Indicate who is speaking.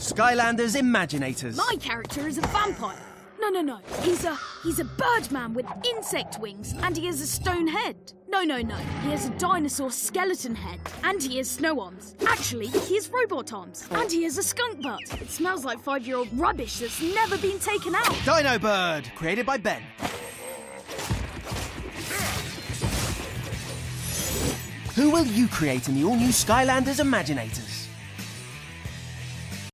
Speaker 1: Skylanders Imaginators.
Speaker 2: My character is a vampire. No. He's a birdman with insect wings, and he has a stone head. No. He has a dinosaur skeleton head, and he has snow arms. Actually, he has robot arms, and he has a skunk butt. It smells like 5-year-old rubbish that's never been taken out.
Speaker 1: Dino Bird, created by Ben. Who will you create in the all-new Skylanders Imaginators?